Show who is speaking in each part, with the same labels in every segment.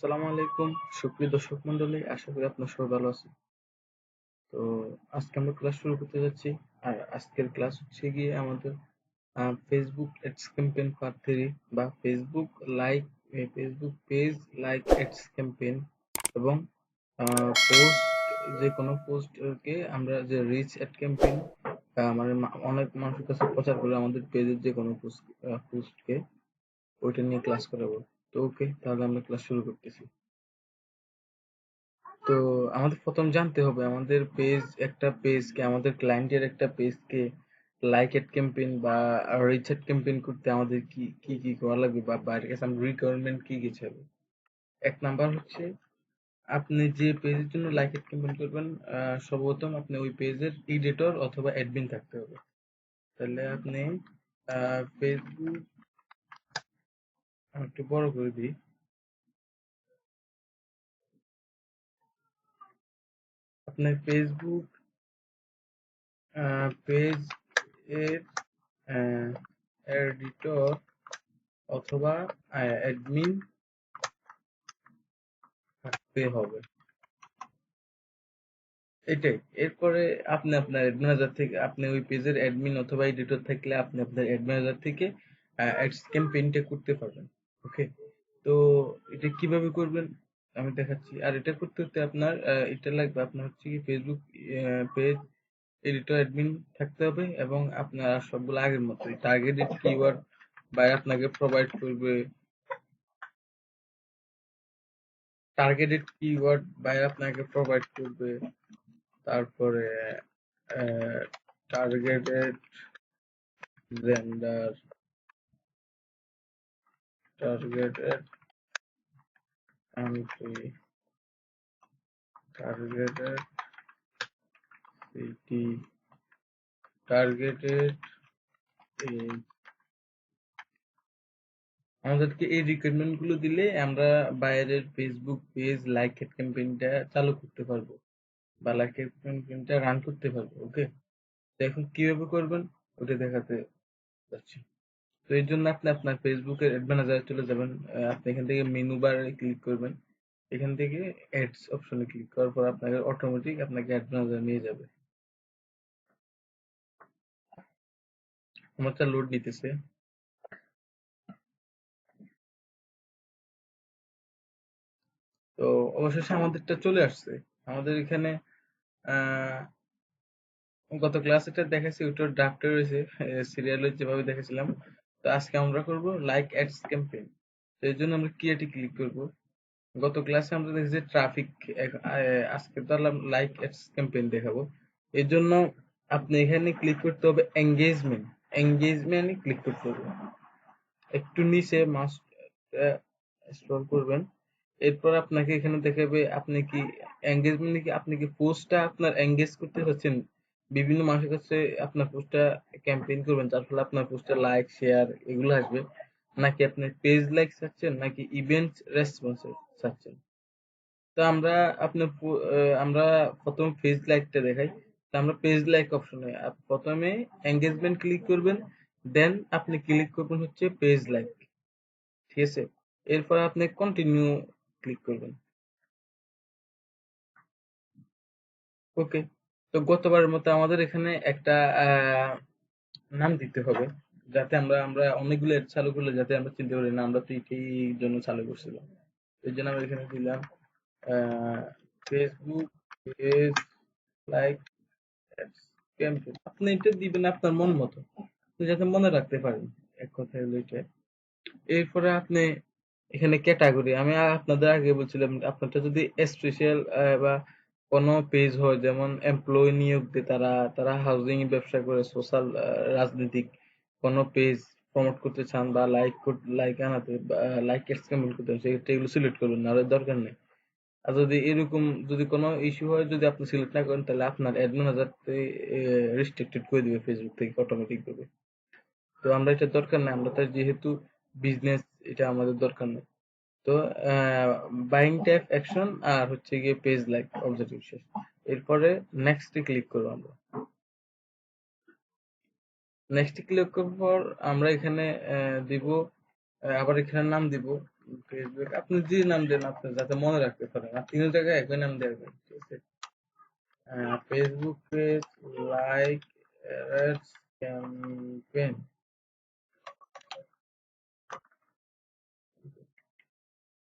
Speaker 1: আসসালামু আলাইকুম সুপ্রিয় দর্শক মন্ডলী, আশা করি আপনারা সবাই ভালো আছেন। তো আজকে আমরা ক্লাস শুরু করতে যাচ্ছি। আর আজকের ক্লাস হচ্ছে গিয়ে আমাদের ফেসবুক অ্যাডস ক্যাম্পেইন পার্ট 3 বা like Facebook page like ads campaign এবং পোস্ট, যে কোনো পোস্টকে আমরা যে রিচ অ্যাড ক্যাম্পেইন মানে অনেক মানুষের কাছে প্রচার করে আমাদের পেজের যে কোনো পোস্টকে ওইটা নিয়ে ক্লাস করাবো। তো ওকে, তাহলে আমরা ক্লাস শুরু করতেছি। তো আমাদের প্রথম জানতে হবে আমাদের পেজকে আমাদের ক্লায়েন্টের একটা পেজকে লাইক এড ক্যাম্পেইন বা রিচ এড ক্যাম্পেইন করতে আমাদের কি কি কি করা লাগবে বা বাইরের কাছে আমরা রিকোয়ারমেন্ট কি কি চাইবে। এক নাম্বার হচ্ছে, আপনি যে পেজের জন্য লাইক এড ক্যাম্পেইন করবেন, সর্বপ্রথম আপনি ওই পেজের এডিটর অথবা অ্যাডমিন থাকতে হবে। তাহলে আপনি ফেসবুক, একটু বড় করে দিই, আপনার ফেসবুক পেজ এর এডিটর অথবা অ্যাডমিন থাকতে হবে। এটাই। এরপরে আপনি আপনার অ্যাড ম্যানেজার থেকে, আপনি ওই পেজের অ্যাডমিন অথবা এডিটর থাকলে আপনি আপনার অ্যাড ম্যানেজার থেকে অ্যাডস ক্যাম্পেইনটা করতে পারবেন। ওকে, তো এটা কিভাবে করবেন আমি দেখাচ্ছি। আর এটা করতে করতে আপনার এটা লাগবে, আপনার হচ্ছে কি ফেসবুক পেজ এডিটর অ্যাডমিন থাকতে হবে এবং আপনার সবগুলো আগের মতোই টার্গেটেড কিওয়ার্ড বাই আপনাকে প্রোভাইড করবে, তারপরে targeted gender, targeted country, targeted city, targeted age. আমাদেরকে এই রিকোয়ারমেন্ট গুলো দিলে আমরা বাইরের ফেসবুক পেজ লাইক ক্যাম্পেইনটা চালু করতে পারবো বা লাইক ক্যাম্পেইনটা রান করতে পারবো। ওকে, তো এখন কিভাবে করবেন ওটা দেখাতে যাচ্ছি। তো এর জন্য আপনি আপনার ফেসবুকের অ্যাড ম্যানেজারে চলে যাবেন। আপনি এখান থেকে মেনু বারে ক্লিক করবেন, এখান থেকে অ্যাডস অপশনে ক্লিক করার পর আপনাকে অটোমেটিক আপনাকে অ্যাড ম্যানেজারে নিয়ে যাবে। আমারটা লোড নিতেছে। তো অবশেষে আমাদেরটা চলে আসছে। আমাদের এখানে আহ গত ক্লাস এটা দেখাচ্ছি, ওটার ড্রাফটে রয়েছে সিরিয়ালের যেভাবে দেখেছিলাম। তো আজকে আমরা করব লাইক অ্যাডস ক্যাম্পেইন। তো এর জন্য আমরা ক্রিয়েটে ক্লিক করব। গত ক্লাসে আমরা দেখেছি ট্রাফিক, আজকে তাহলে লাইক অ্যাডস ক্যাম্পেইন দেখাবো। এর জন্য আপনি এখানে ক্লিক করতে হবে এঙ্গেজমেন্ট, এঙ্গেজমেন্টে ক্লিক করতে হবে। একটু নিচে মাস্ট স্ক্রল করবেন। এরপর আপনাকে এখানে দেখাবে আপনি কি এঙ্গেজমেন্ট, কি আপনি কি পোস্টটা আপনার এঙ্গেজ করতে চাচ্ছেন, বিভিন্ন মানুষের কাছে আপনার পোস্টটা ক্যাম্পেইন করবেন যার ফলে আপনার পোস্টে লাইক শেয়ার এগুলো আসবে, নাকি আপনি পেজ লাইক চাচ্ছেন নাকি ইভেন্ট রেসপন্স চাচ্ছেন। তো আমরা আমরা প্রথমে পেজ লাইকটা দেখাই। তো আমরা পেজ লাইক অপশনে প্রথমে এঙ্গেজমেন্ট ক্লিক করবেন, দেন আপনি ক্লিক করবেন হচ্ছে পেজ লাইক। ঠিক আছে, এরপর আপনি কন্টিনিউ ক্লিক করবেন। ওকে, তো গতবারের মতো আমাদের এখানে একটা নাম দিতে হবে, যাতে আমরা আমরা অনেকগুলো অ্যাড চালু করলে যাতে আমরা চিনতে পারি না আমরা তো এটাই জন্য চালু করছিলাম। এই জন্য আমরা এখানে দিলাম ফেসবুক পেজ লাইক ক্যাম্পেইন। আপনি এটা দিবেন আপনার মন মতো, আপনি যাতে মনে রাখতে পারেন, এক কথায় হলো এটা। এরপরে আপনি এখানে ক্যাটাগরি, আমি আপনাদের আগে বলছিলাম আপনারটা যদি স্পেশাল বা কোনো পেজ হয়, যেমন এমপ্লয়ি নিয়োগ দিয়ে তারা তারা হাউজিং ব্যবসা করে, সোশ্যাল রাজনৈতিক কোনো পেজ প্রমোট করতে চান বা লাইক আনাতে লাইক এক্সপেরিমেন্ট করতে চান, সেক্ষেত্রে এগুলো সিলেক্ট করবেন, না দরকার নেই। আর যদি এরকম যদি কোনো ইস্যু হয়, যদি আপনি সিলেক্ট না করেন, তাহলে আপনার অ্যাড ম্যানেজার রেস্ট্রিক্টেড করে দিবে ফেসবুক থেকে অটোমেটিক ভাবে। তো আমরা এটা দরকার নাই, আমরা তার যেহেতু বিজনেস, এটা আমাদের দরকার নেই। তো বাইং ট্যাব অ্যাকশন আর হচ্ছে গিয়ে পেজ লাইক অবজেক্টিভ শেষ। এরপরে নেক্সট এ ক্লিক করবো আমরা। নেক্সট ক্লিক করার পর আমরা এখানে দিব, আবার এখানে নাম দিব ফেসবুক আপনি যে নাম দেন আপনার যাতে মনে রাখতে পারেন, আর তিন জায়গায় একই নাম দেওয়া যায়, ঠিক আছে? Facebook page, like, campaign.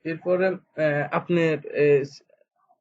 Speaker 1: এরপরে আপনার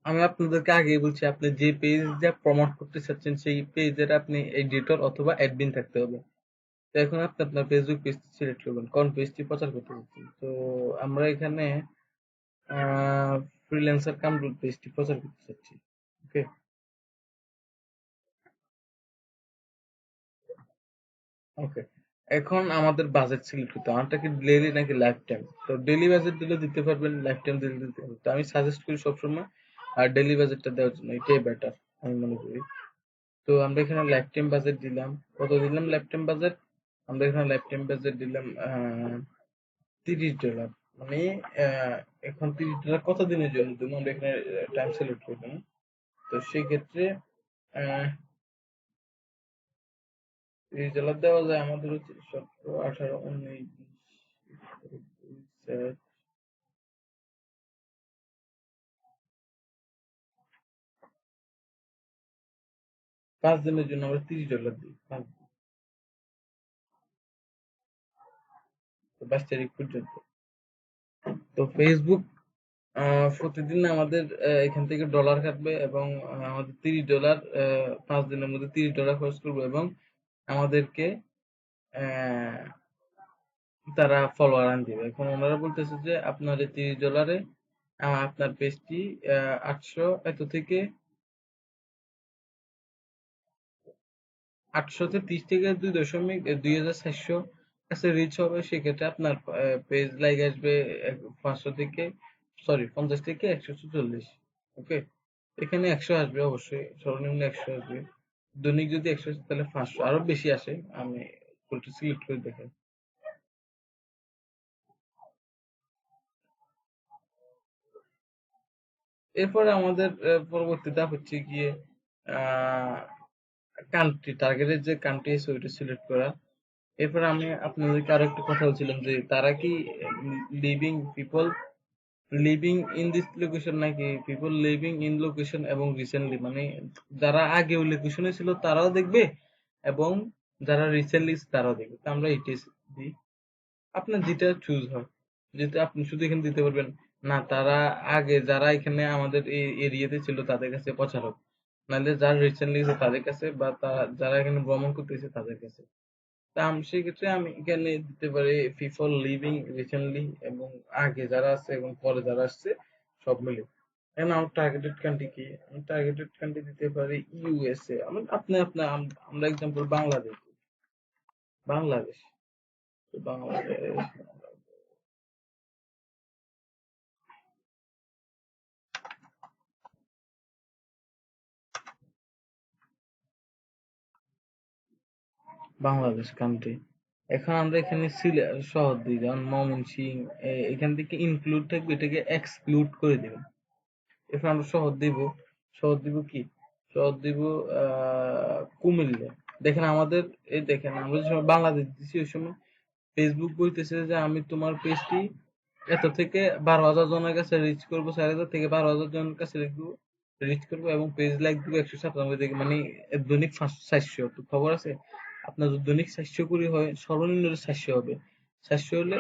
Speaker 1: আমি আপনাদেরকে আগেই বলছি, আপনি যে পেজটা প্রমোট করতে চাচ্ছেন সেই পেজের আপনি এডিটর অথবা অ্যাডমিন থাকতে হবে। তো এখন আপনি আপনার ফেসবুক পেজ সিলেক্ট করবেন কোন পেজটি প্রচার করতে চাচ্ছেন। তো আমরা এখানে ফ্রিল্যান্সার কামরুল পেজটি প্রচার করতে চাচ্ছি। ওকে, ওকে। এখন আমাদের বাজেট সিলেক্ট করতে হবে, আমারটা কি ডেইলি নাকি লাইফ টাইম। তো ডেইলি বাজেট দিলে দিতে পারবেন, লাইফ টাইম দিলে দিতে পারবেন। তো আমি সাজেস্ট করি সবসময় আর ডেইলি বাজেটটা দেওয়ার জন্য, এটাই বেটার আমি মনে করি। তো আমরা এখানে লাইফ টাইম বাজেট দিলাম, কত দিলাম লাইফ টাইম বাজেট? আমরা এখানে লাইফ টাইম বাজেট দিলাম $30। মানে এখন $30 কত দিনের জন্য দেবো, আমরা এখানে টাইম সিলেক্ট করবো না। তো সেই ক্ষেত্রে আহ $30 দেওয়া যায় আমাদের হচ্ছে 17, 18, 19, 20, 5 দিনের জন্য আমরা $30 দিই, 5 দিন। তো 22 তারিখ পর্যন্ত। তো ফেসবুক প্রতিদিন আমাদের এখান থেকে ডলার কাটবে এবং আমাদের $30 5 দিনের মধ্যে $30 খরচ করবো এবং আমাদেরকে আহ, তারা ফলোয়ার আন দিবে। এখন ওনারা বলতেছে যে আপনার এই $30 আপনার পেজটি 800 এত থেকে 830 থেকে 2,400 কাছে রিচ হবে। সেক্ষেত্রে আপনার পেজ লাইক আসবে 500 থেকে, সরি 50 থেকে 144। ওকে, এখানে 100 আসবে, অবশ্যই সর্বনিম্ন 100 আসবে। দৈনিক যদি 100 আসে তাহলে 500 আরো বেশি আসে। আমি সিলেক্ট করে দেখাই। এরপরে আমাদের পরবর্তী ধাপ হচ্ছে গিয়ে আহ কান্ট্রি, টার্গেটের যে কান্ট্রি আছে ওইটা সিলেক্ট করা। এরপর আমি আপনাদেরকে আরো একটা কথা বলছিলাম যে তারা কি living people living in this location নাকি পিপল লিভিং ইন লোকেশন এবং রিসেন্টলি, মানে যারা আগে ওই লোকেশনে ছিল তারাও দেখবে এবং যারা রিসেন্টলি তারাও দেখবে। তো আমরা এটাই দিই, আপনার যেটা চুজ হয়। যেটা আপনি শুধু এখানে দিতে পারবেন না তারা আগে যারা এখানে আমাদের এই এরিয়াতে ছিল তাদের কাছে প্রচারক, নাহলে যারা রিসেন্টলি তাদের কাছে, বা তারা যারা এখানে ভ্রমণ করতেছে তাদের কাছে। তা আমি সেক্ষেত্রে আমি এখানে দিতে পারি পিপল লিভিং রিসেন্টলি এবং আগে যারা আছে এবং পরে যারা আসছে সব মিলে। এখন আমার টার্গেটেড কান্ট্রি কি, আমি টার্গেটেড কান্ট্রি দিতে পারি ইউএসএ। আমরা এক্সাম্পল বাংলাদেশ, বাংলাদেশ। তো বাংলাদেশ, বাংলাদেশ কান্ট্রি। এখন আমরা এখানে শহর দিই, যেমন ময়মনসিং। এখান থেকে ইনক্লুড থাকবে, এটাকে এক্সক্লুড করে দেবেন। এরপর আমরা শহর দিব, শহর দিব কি, শহর দিব কুমিল্লা। দেখেন আমাদের, এই দেখেন আমরা যে সময় বাংলাদেশ দিচ্ছি ওই সময় ফেসবুক বলতেছে যে আমি তোমার পেজটি এত থেকে 12,000 জনের কাছে রিচ করবো, 4,000 থেকে 12,000 জনের কাছে রিচ করবো এবং পেজ লাইক দিব 197 থেকে, মানে দৈনিক 400। তো খবর আছে, আপনার যদি দৈনিক 400 করে হয়, সর্বনিম্ন 400 হবে। 400 হলে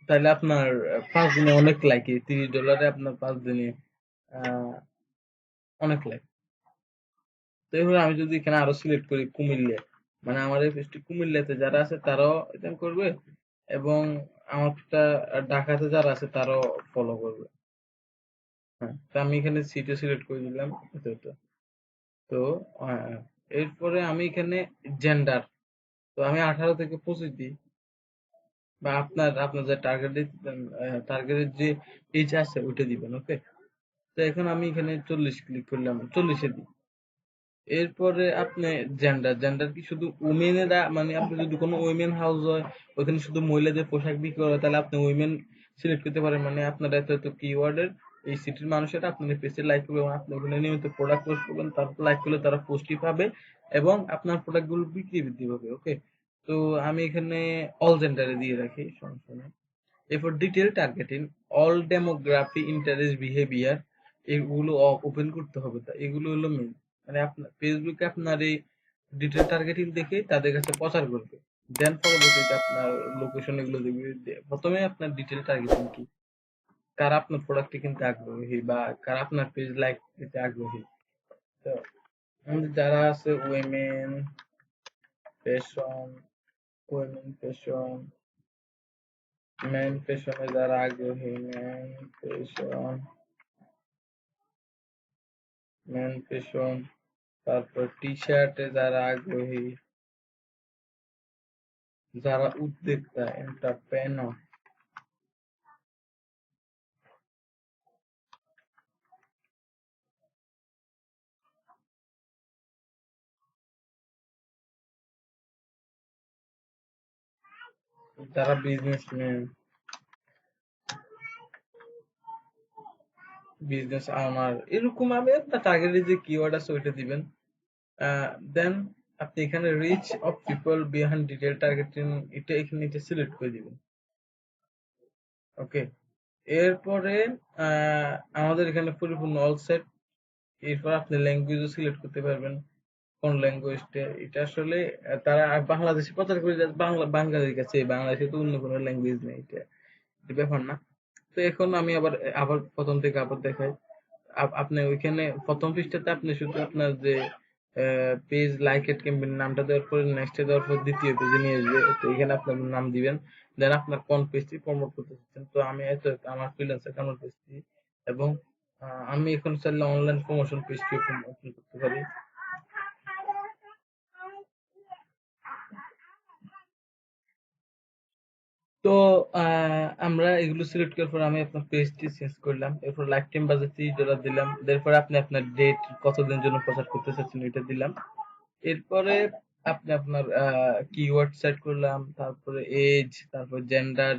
Speaker 1: তাহলে আপনার 5 দিনে অনেক লাইক, $30 আপনার 5 দিনে আহ, অনেক লাইক। তো এইভাবে আমি যদি এখানে আরো সিলেক্ট করি কুমিল্লা, মানে আমার এই পেজটি কুমিল্লাতে যারা আছে তারাও এটা করবে এবং আমারটা ঢাকাতে যারা আছে তারাও ফলো করবে। হ্যাঁ, তো আমি এখানে সিটি সিলেক্ট করে দিলাম। তো তো আহ, এরপরে আমি এখানে জেন্ডার, তো আমি 18 থেকে 25 দিই, বা আপনার আপনার যে টার্গেটের যে এজ আছে ওইটা দিবেন। ওকে, তো এখন আমি এখানে 40 ক্লিক করলাম, 40-এ দিই। এরপরে আপনি জেন্ডার কি শুধু উমেনেরা, মানে আপনি যদি কোনো উইমেন হাউস হয় ওখানে শুধু মহিলাদের পোশাক বিক্রি করে তাহলে আপনি উইমেন সিলেক্ট করতে পারেন। মানে আপনার এত এত কিওয়ার্ডের এই সিটির মানুষেরা আপনার পেজে লাইক করবে এবং আপনি ওখানে নিয়মিত প্রোডাক্ট পোস্ট করবেন, তারপর লাইক করলে তারা পোস্টই পাবে এবং আপনার প্রোডাক্ট গুলো বিক্রি বৃদ্ধি পাবে। ওকে, তো আমি এখানে অল জেন্ডারে দিয়ে রাখি, সমস্যা নেই। এরপর detail targeting, all demography, interest, behaviour, এগুলো ওপেন করতে হবে। তা এগুলো হলো মেইন। মানে আপনার ফেসবুকে আপনার এই ডিটেল টার্গেটিং দেখে তাদের কাছে প্রচার করবে। দেন পরবর্তীতে আপনার লোকেশন এগুলো দেখবে। প্রথমে আপনার ডিটেল টার্গেটিং কি, কারা আপনার প্রোডাক্টে কিনতে আগ্রহী বা কারা আপনার পেজ লাইক দিতে আগ্রহী। তো আমাদের যারা আছে ফ্যাশন ওয়েমেন ফ্যাশন মেন ফ্যাশনে যারা আগ্রহী, ফ্যাশন মেন ফ্যাশন, তারপর টি শার্টে যারা আগ্রহী, যারা উদ্যোক্তা, এন্টারপ্রেনর, যারা বিজনেসম্যান, বিজনেস ওনার, এরকম আমি আপনার টার্গেটের যে কিওয়ার্ড আছে ওইটা দিবেন। দেন আপনি এখানে reach of people behind detail targeting, এটা সিলেক্ট করে দিবেন। ওকে, এরপরে আমাদের এখানে পরিপূর্ণ অল সেট। এরপর আপনি ল্যাঙ্গুয়েজও সিলেক্ট করতে পারবেন কোন ল্যাঙ্গুয়েজটা। এটা আসলে তারা বাংলাদেশে প্রচার করে যে বাংলা বাঙালির কাছে, বাংলাদেশে তো অন্য কোনো ল্যাঙ্গুয়েজ নেই, এটা এটা ব্যাপার না। তো এখন আমি আবার আবার প্রথম থেকে আবার দেখাই। আপনি ওইখানে প্রথম পৃষ্ঠাতে আপনি শুধু আপনার যে পেজ লাইকেড ক্যাম্পেইন নামটা দেওয়ার পরে নেক্সটে দেওয়ার পর দ্বিতীয় পেজে নিয়ে আসবে। তো এখানে আপনার নাম দিবেন। দেন আপনার কোন পেজটি প্রমোট করতে চাচ্ছেন। তো আমি হয়তো আমার ফ্রিল্যান্সার কামরুল পেজটি, এবং আমি এখন চাইলে অনলাইন প্রমোশন পেজটি ওপেন করতে পারি। তো আমরা এগুলো সিলেক্ট করার পর আমি আপনার পেজটি চেঞ্জ করলাম। এরপর লাইফ টাইম বাজেট $30 দিলাম। এরপর আপনি আপনার ডেট কতদিন জন্য প্রচার করতে চাচ্ছেন ওইটা দিলাম। এরপরে আপনি আপনার কিওয়ার্ড সেট করলাম, তারপরে এজ, তারপর জেন্ডার,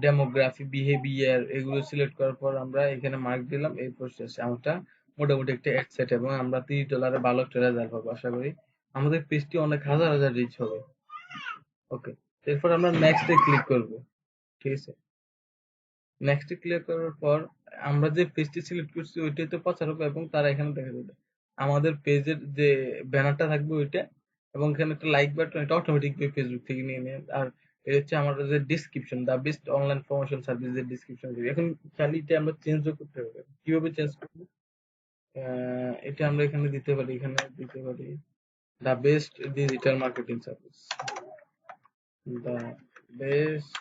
Speaker 1: ডেমোগ্রাফি, বিহেভিয়ার, এগুলো সিলেক্ট করার পর আমরা এখানে মার্ক দিলাম। এরপর শেষে আমরা মোটামুটি একটা অ্যাড সেট, এবং আমরা $30 ভালো একটা রেজাল্ট পাবো আশা করি। আমাদের পেজটি অনেক হাজার হাজার রিচ হবে। ওকে, এরপর আমরা নেক্সট এ ক্লিক করব। ঠিক আছে, নেক্সট এ ক্লিক করার পর আমরা যে পেজটি সিলেক্ট করছি ওইটাই তো প্রচার হবে, এবং তারা এখানে দেখা যাবে আমাদের পেজের যে ব্যানারটা থাকবে ওইটা, এবং এখানে একটা লাইক বাটন, এটা অটোমেটিক ফেসবুক থেকে নিয়ে নেয়। আর এটা হচ্ছে আমাদের যে description, the best online promotion service এর ডিসক্রিপশন। এখন খালি এটা আমরা চেঞ্জও করতে হবে। কিভাবে চেঞ্জ করবো? এটা আমরা এখানে দিতে পারি, এখানে দিতে পারি the best digital marketing service, the best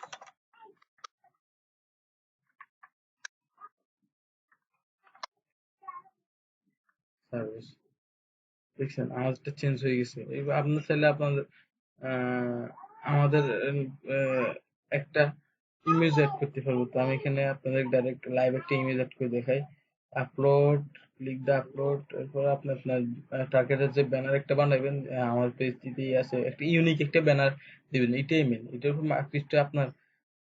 Speaker 1: service. দেখছেন আওয়াজটা চেঞ্জ হয়ে গেছে। এবার আপনার চাইলে আপনাদের আহ, আমাদের আহ, একটা ইমেজ অ্যাড করতে পারবো। তো আমি এখানে আপনাদের ডাইরেক্ট লাইভ একটা ইমেজ অ্যাড করে দেখাই। আপলোড, ক্লিক দা আপলোড। এরপর আপনি আপনার টার্গেটের যে ব্যানার একটা বানাবেন, আমার পেজটিতেই আছে, একটা ইউনিক একটা ব্যানার দিবেন। এটাই মেন, এটার উপর আকৃষ্ট আপনার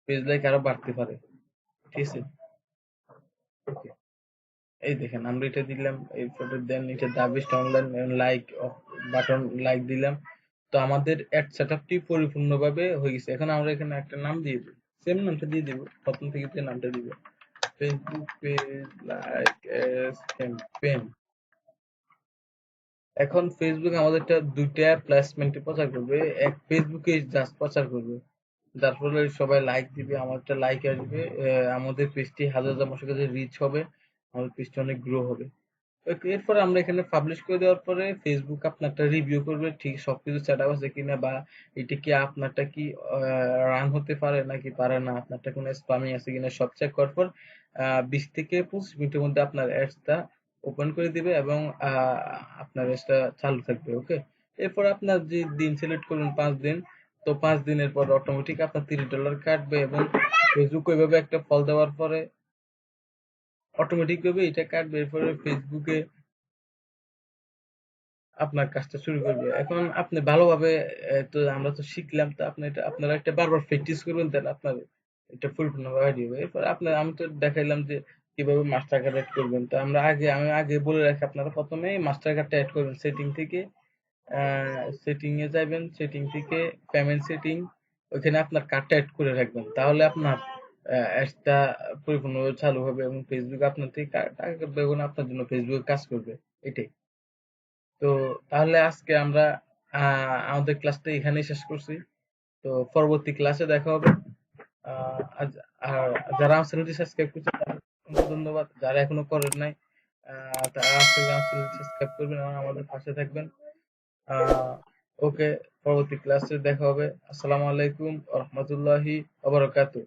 Speaker 1: পেজ লাইক আরো বাড়তে পারে। ঠিক আছে, ওকে। এই দেখেন আমরা এটা দিলাম, এরপরে দেন এটা the best online like button, like দিলাম। তো আমাদের অ্যাড সেটআপটি পরিপূর্ণভাবে হয়ে গেছে। এখন আমরা এখানে একটা নাম দিয়ে দিই, সেম নামটা দিয়ে দিব, প্রথম থেকে যে নামটা দিব, Facebook page like S campaign. এখন ফেসবুক আমাদেরটা দুইটা প্লেসমেন্টে প্রচার করবে, এক ফেসবুকে জাস্ট প্রচার করবে, যার ফলে সবাই লাইক দিবে, আমারটা লাইক আসবে, আমাদের পেজটি হাজার হাজার মানুষের কাছে রিচ হবে, আমাদের পেজটি অনেক গ্রো হবে। এরপরে আমরা এখানে পাবলিশ করে দেওয়ার পরে ফেসবুক আপনারটা রিভিউ করবে, ঠিক সবকিছু সেট আপ আছে কিনা, বা এটা কি আপনারটা কি রান হতে পারে নাকি পারে না, আপনারটা কোনো স্প্যামিং আছে কিনা, সব চেক করার পর 20 থেকে 25 মিনিটের মধ্যে আপনার অ্যাডসটা ওপেন করে দিবে, এবং আপনার অ্যাডসটা চালু থাকবে। ওকে, এরপর আপনার যে দিন সিলেক্ট করবেন 5 দিন। তো 5 দিনের পর অটোমেটিক আপনার $30 কাটবে, এবং ফেসবুক ওইভাবে একটা ফল দেওয়ার পরে অটোমেটিক ভাবে এটা কাটবে। এরপরে ফেসবুকে আপনার কাজটা শুরু করবে। এখন আপনি ভালোভাবে তো আমরা তো শিখলাম, তো আপনি এটা আপনারা একটা বারবার প্র্যাকটিস করবেন, তাহলে আপনার এটা পরিপূর্ণভাবে আইডিয়া হবে। এরপর আপনার আমি তো দেখাইলাম যে কিভাবে মাস্টার কার্ড অ্যাড করবেন। তো আমি আগে বলে রাখি, আপনারা প্রথমে মাস্টার কার্ডটা অ্যাড করবেন। সেটিং থেকে সেটিং এ যাবেন, সেটিং থেকে পেমেন্ট সেটিং, ওইখানে আপনার কার্ডটা এড করে রাখবেন, তাহলে আপনার অ্যাডসটা পরিপূর্ণভাবে চালু হবে এবং ফেসবুক আপনার থেকে টাকা কাটবে এবং আপনার জন্য ফেসবুক কাজ করবে। এটাই। তো তাহলে আজকে আমরা আমাদের ক্লাসটা এখানেই শেষ করছি। তো পরবর্তী ক্লাসে দেখা হবে। আর যারা আমার চ্যানেলটি সাবস্ক্রাইব করছে তাদের অসংখ্য ধন্যবাদ। যারা এখনো করেন নাই তারা আজকে আমার চ্যানেলটি সাবস্ক্রাইব করবেন এবং আমাদের পাশে থাকবেন। আহ ওকে, পরবর্তী ক্লাসে দেখা হবে। আসসালামু আলাইকুম ওয়া রাহমাতুল্লাহি ওয়া বারাকাতুহু।